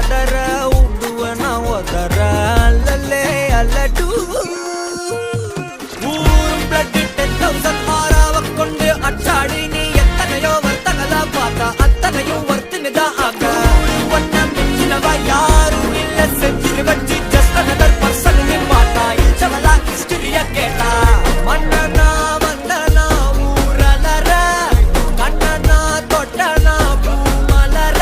பதற உடுவனா ஒதற அல்லலே அல்லடு ஊரும் பிளட் 10,000 ஆறாவ கொண்டு அச்சாடி நீ எத்தனையோ வர்த்தங்களா பார்த்தா அத்தனையும் வர்த்தினுதான் ஆக ஒன்ன மிஞ்சினவா யாரும் இல்ல செஞ்சு வச்சு ஜஸ்ட் அனதர் பர்சன் நீ பார்த்தா இச்சவலா ஹிஸ்டரிய கேட்டா மன்னனா வந்தனா ஊரலர கண்ணனா தொட்டனா பூமலர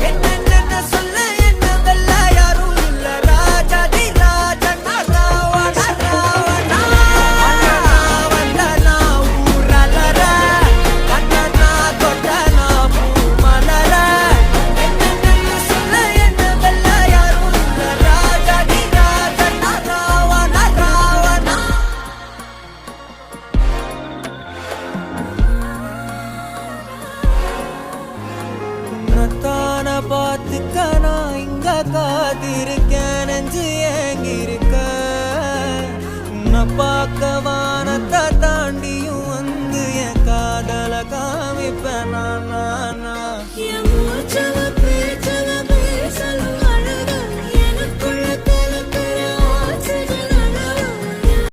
என்ன சொல்ல என்ன வெல்ல யாரும் இல்ல ராஜாதி ராஜனா ராவண ராவணா வந்தனா ஊரலர கண்ணனா தொட்டனா பூமலர என்ன சொல்ல என்ன வெல்ல யாரும் இல்ல ராஜாதி ராஜனா ராவண ராவணா உன்னத்தான பார்த்துக்க நான் இங்க காத்திருக்கேன் நெஞ்சு ஏங்கிருக்க உன்னை பார்க்க வானத்தை